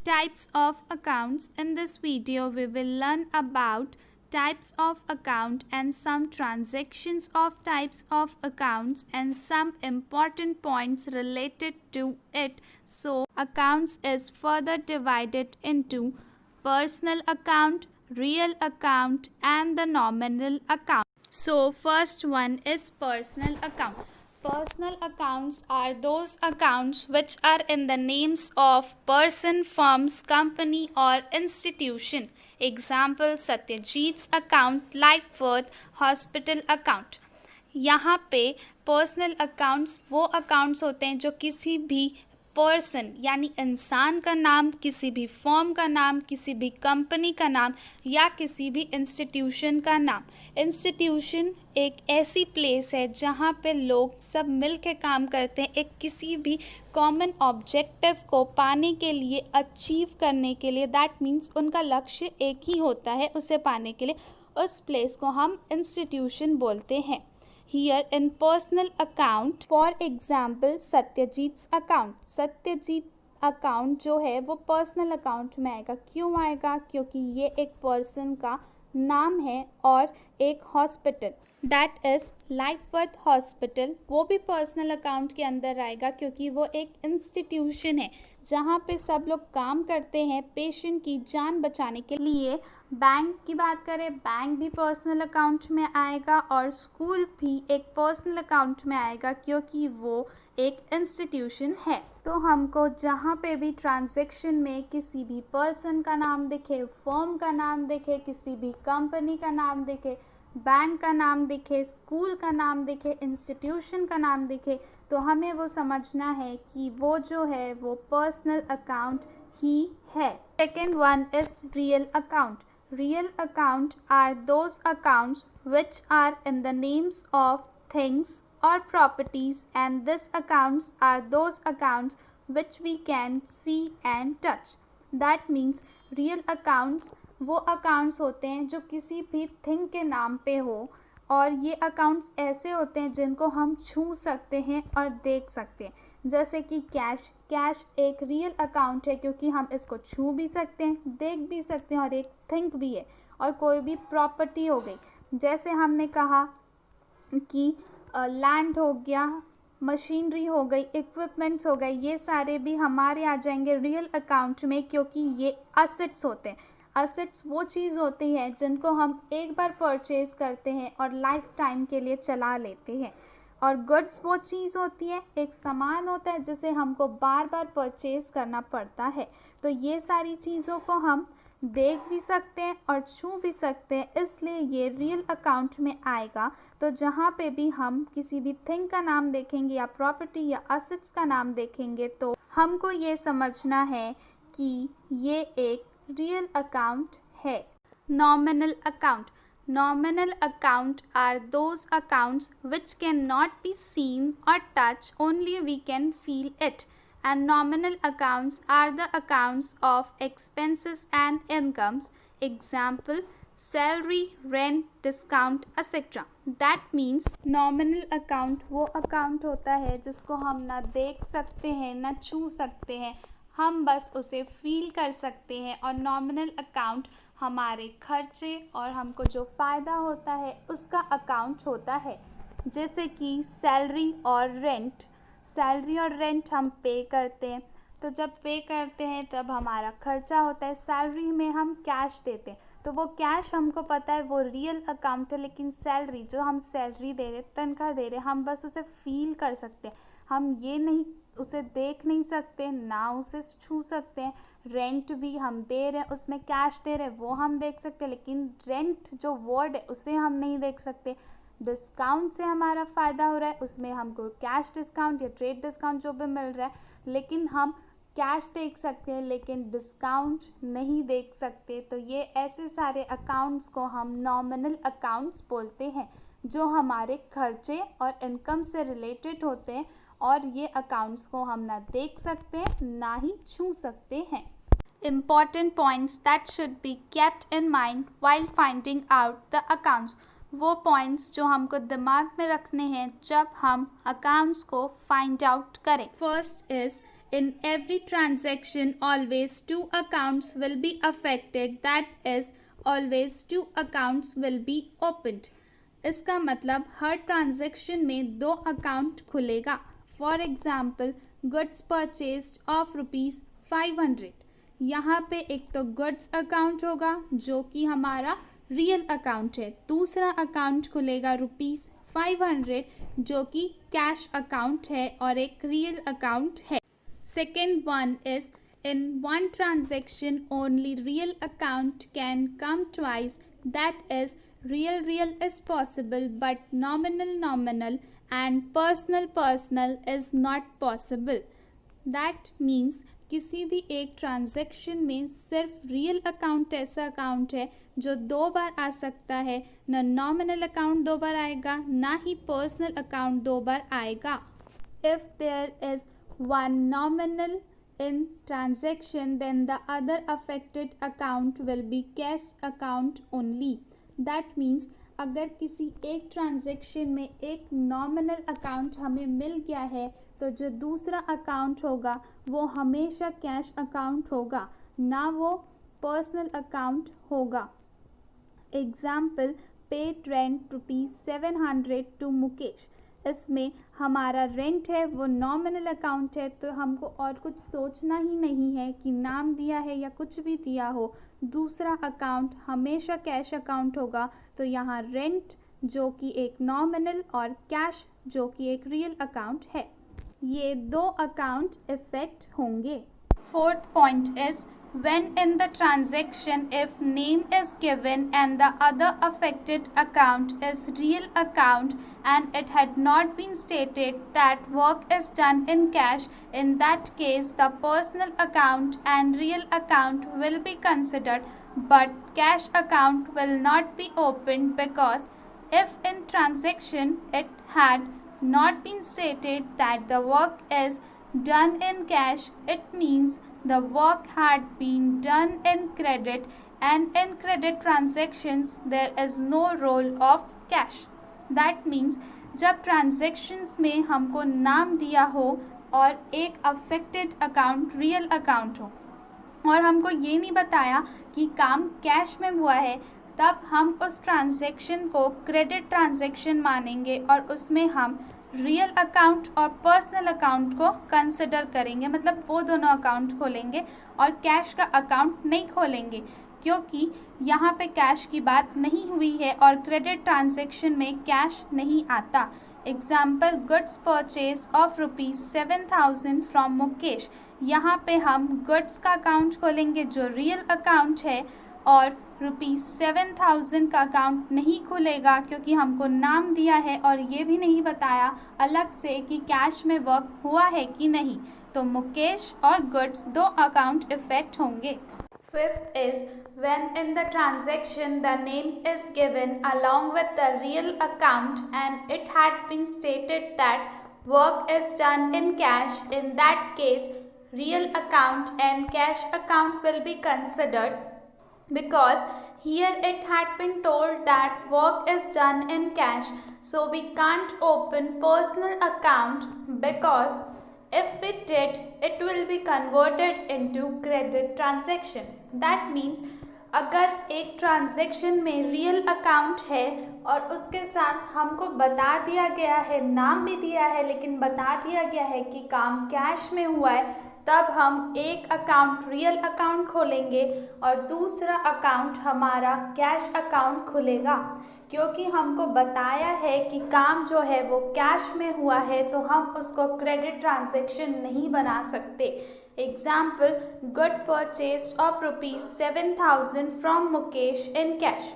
Types of accounts. In this video, we will learn about types of account and some transactions of types of accounts and some important points related to it. So, accounts is further divided into personal account, real account and the nominal account. So, first one is personal account. Personal accounts are those accounts which are in the names of person, firms, company or institution. Example, Satyajit's account, Lifeworth hospital account. यहाँ पे personal accounts वो accounts होते हैं जो किसी भी person यानी इंसान का नाम, किसी भी फर्म का नाम, किसी भी कंपनी का नाम या किसी भी इंस्टीट्यूशन का नाम. इंस्टीट्यूशन एक ऐसी प्लेस है जहाँ पे लोग सब मिल के काम करते हैं एक किसी भी कॉमन ऑब्जेक्टिव को पाने के लिए, अचीव करने के लिए. दैट मीन्स उनका लक्ष्य एक ही होता है उसे पाने के लिए. उस प्लेस को हम इंस्टीट्यूशन बोलते हैं. Here in personal account, for example, सत्यजीत's account. Satyajit account जो है वो पर्सनल अकाउंट में आएगा. क्यों आएगा? क्योंकि ये एक पर्सन का नाम है और एक हॉस्पिटल दैट इज़ लाइफवर्थ हॉस्पिटल वो भी पर्सनल अकाउंट के अंदर आएगा क्योंकि वो एक इंस्टीट्यूशन है जहाँ पे सब लोग काम करते हैं पेशेंट की जान बचाने के लिए. बैंक की बात करें, बैंक भी पर्सनल अकाउंट में आएगा और स्कूल भी एक पर्सनल अकाउंट में आएगा क्योंकि वो एक इंस्टीट्यूशन है. तो हमको जहाँ पे भी ट्रांजैक्शन में किसी भी पर्सन का नाम दिखे, फर्म का नाम दिखे, किसी भी कंपनी का नाम दिखे, बैंक का नाम दिखे, स्कूल का नाम दिखे, इंस्टीट्यूशन का नाम दिखे, तो हमें वो समझना है कि वो जो है वो पर्सनल अकाउंट ही है. Second one is real account. Real account are those accounts which are in the names of things or properties, and these accounts are those accounts which we can see and touch. That means real accounts वो accounts होते हैं जो किसी भी thing के नाम पे हो और ये accounts ऐसे होते हैं जिनको हम छू सकते हैं और देख सकते हैं. जैसे कि कैश एक रियल अकाउंट है क्योंकि हम इसको छू भी सकते हैं, देख भी सकते हैं और एक थिंक भी है. और कोई भी प्रॉपर्टी हो गई, जैसे हमने कहा कि लैंड हो गया, मशीनरी हो गई, इक्विपमेंट्स हो गए, ये सारे भी हमारे आ जाएंगे रियल अकाउंट में क्योंकि ये असेट्स होते हैं. असेट्स वो चीज़ होती है जिनको हम एक बार परचेज करते हैं और लाइफ टाइम के लिए चला लेते हैं. और गुड्स वो चीज़ होती है, एक सामान होता है जिसे हमको बार बार परचेज करना पड़ता है. तो ये सारी चीज़ों को हम देख भी सकते हैं और छू भी सकते हैं, इसलिए ये रियल अकाउंट में आएगा. तो जहाँ पे भी हम किसी भी थिंग का नाम देखेंगे या प्रॉपर्टी या असेट्स का नाम देखेंगे तो हमको ये समझना है कि ये एक रियल अकाउंट है. Nominal account. Nominal account are those accounts which cannot be seen or touched, only we can feel it. And nominal accounts are the accounts of expenses and incomes. Example, salary, rent, discount, etc. That means nominal account वो account होता है जिसको हम ना देख सकते हैं ना छू सकते हैं, हम बस उसे फील कर सकते हैं. और नॉमिनल अकाउंट हमारे खर्चे और हमको जो फ़ायदा होता है उसका अकाउंट होता है. जैसे कि सैलरी और रेंट. सैलरी और रेंट हम पे करते हैं, तो जब पे करते हैं तब हमारा खर्चा होता है. सैलरी में हम कैश देते हैं तो वो कैश हमको पता है वो रियल अकाउंट है, लेकिन सैलरी जो हम सैलरी दे रहे, तनख्वाह दे रहे, हम बस उसे फील कर सकते हैं. हम ये नहीं उसे देख नहीं सकते ना उसे छू सकते हैं. रेंट भी हम दे रहे हैं, उसमें कैश दे रहे हैं, वो हम देख सकते हैं, लेकिन रेंट जो वर्ड है उसे हम नहीं देख सकते. डिस्काउंट से हमारा फ़ायदा हो रहा है, उसमें हमको कैश डिस्काउंट या ट्रेड डिस्काउंट जो भी मिल रहा है, लेकिन हम कैश देख सकते हैं लेकिन डिस्काउंट नहीं देख सकते. तो ये ऐसे सारे अकाउंट्स को हम नॉमिनल अकाउंट्स बोलते हैं जो हमारे खर्चे और इनकम से रिलेटेड होते हैं और ये अकाउंट्स को हम ना देख सकते हैं ना ही छू सकते हैं. Important points that should be kept in mind while finding out the accounts. वो पॉइंट्स जो हमको दिमाग में रखने हैं जब हम अकाउंट्स को फाइंड आउट करें. First is In every transaction, always two accounts will be affected. That is, always two accounts will be opened. इसका मतलब हर ट्रांजेक्शन में दो अकाउंट खुलेगा. For example, goods purchased of ₹500. यहाँ पे एक तो गुड्स अकाउंट होगा जो कि हमारा रियल अकाउंट है. दूसरा अकाउंट खुलेगा ₹500 जो कि कैश अकाउंट है और एक रियल अकाउंट है. Second one is in one transaction only real account can come twice. That is, real is possible but nominal and personal is not possible. That means किसी भी एक ट्रांजैक्शन में सिर्फ real account ऐसा account है जो दो बार आ सकता है. ना नॉमिनल अकाउंट दो बार आएगा, ना ही पर्सनल अकाउंट दो बार आएगा. If there is one nominal in transaction, then the other affected account will be cash account only. That means अगर किसी एक ट्रांजेक्शन में एक नॉमिनल अकाउंट हमें मिल गया है तो जो दूसरा अकाउंट होगा वो हमेशा कैश अकाउंट होगा, ना वो पर्सनल अकाउंट होगा. Example, paid rent ₹700 to Mukesh. इसमें हमारा रेंट है वो नॉमिनल अकाउंट है, तो हमको और कुछ सोचना ही नहीं है कि नाम दिया है या कुछ भी दिया हो. दूसरा अकाउंट हमेशा कैश अकाउंट होगा. तो यहाँ रेंट जो कि एक नॉमिनल और कैश जो कि एक रियल अकाउंट है, ये दो अकाउंट इफेक्ट होंगे. Fourth point is when in the transaction if name is given and the other affected account is real account and it had not been stated that work is done in cash, in that case the personal account and real account will be considered but cash account will not be opened, because if in transaction it had not been stated that the work is done in cash, it means the work had been done in credit, and in credit transactions there is no role of cash. That means जब transactions में हमको नाम दिया हो और एक affected account real account हो और हमको ये नहीं बताया कि काम कैश में हुआ है, तब हम उस ट्रांजेक्शन को क्रेडिट ट्रांजेक्शन मानेंगे और उसमें हम रियल अकाउंट और पर्सनल अकाउंट को कंसिडर करेंगे. मतलब वो दोनों अकाउंट खोलेंगे और कैश का अकाउंट नहीं खोलेंगे, क्योंकि यहाँ पे कैश की बात नहीं हुई है और क्रेडिट ट्रांजैक्शन में कैश नहीं आता. Example, goods purchase of ₹7,000 from Mukesh. यहाँ पे हम गुड्स का अकाउंट खोलेंगे जो रियल अकाउंट है और ₹7,000 का अकाउंट नहीं खुलेगा, क्योंकि हमको नाम दिया है और ये भी नहीं बताया अलग से कि कैश में वर्क हुआ है कि नहीं. तो मुकेश और गुड्स दो अकाउंट इफेक्ट होंगे. Fifth is when in the transaction the name is given along with the real account and it had been stated that work is done in cash, in that case real account and cash account will be considered, because here it had been told that work is done in cash, so we can't open personal account, because if we did it will be converted into credit transaction. That means अगर एक transaction में real account है और उसके साथ हमको बता दिया गया है, नाम भी दिया है लेकिन बता दिया गया है कि काम कैश में हुआ है, तब हम एक अकाउंट रियल अकाउंट खोलेंगे और दूसरा अकाउंट हमारा कैश अकाउंट खुलेगा. क्योंकि हमको बताया है कि काम जो है वो कैश में हुआ है, तो हम उसको क्रेडिट ट्रांजैक्शन नहीं बना सकते. Example, good purchase of ₹7,000 from Mukesh in cash.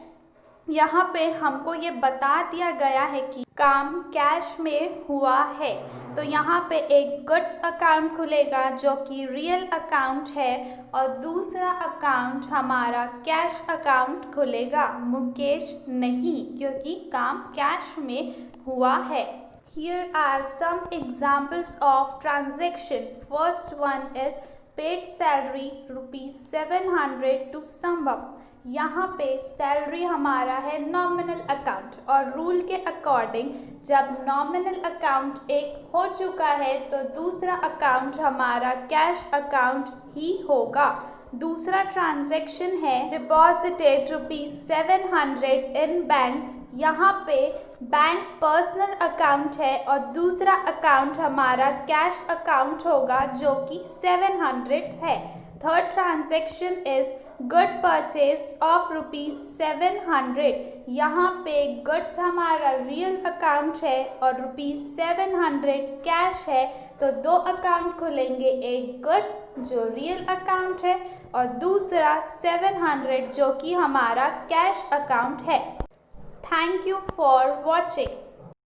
यहाँ पे हमको ये बता दिया गया है कि काम कैश में हुआ है, तो यहाँ पे एक गुड्स अकाउंट खुलेगा जो कि रियल अकाउंट है और दूसरा अकाउंट हमारा कैश अकाउंट खुलेगा. मुकेश नहीं, क्योंकि काम कैश में हुआ है. Here are some examples of transaction. First one is paid salary ₹700 to Sambhav. यहाँ पे सैलरी हमारा है नॉमिनल अकाउंट और रूल के अकॉर्डिंग जब नॉमिनल अकाउंट एक हो चुका है तो दूसरा अकाउंट हमारा कैश अकाउंट ही होगा। दूसरा ट्रांजैक्शन है डिपॉजिटेड ₹700 इन बैंक। यहाँ पे बैंक पर्सनल अकाउंट है और दूसरा अकाउंट हमारा कैश अकाउंट होगा जो कि 700 है। Third transaction is good purchase of ₹700। यहाँ पे गुड्स हमारा रियल अकाउंट है और ₹700 कैश है, तो दो अकाउंट खुलेंगे, एक गुड्स जो रियल अकाउंट है और दूसरा 700 जो कि हमारा कैश अकाउंट है। Thank you for watching.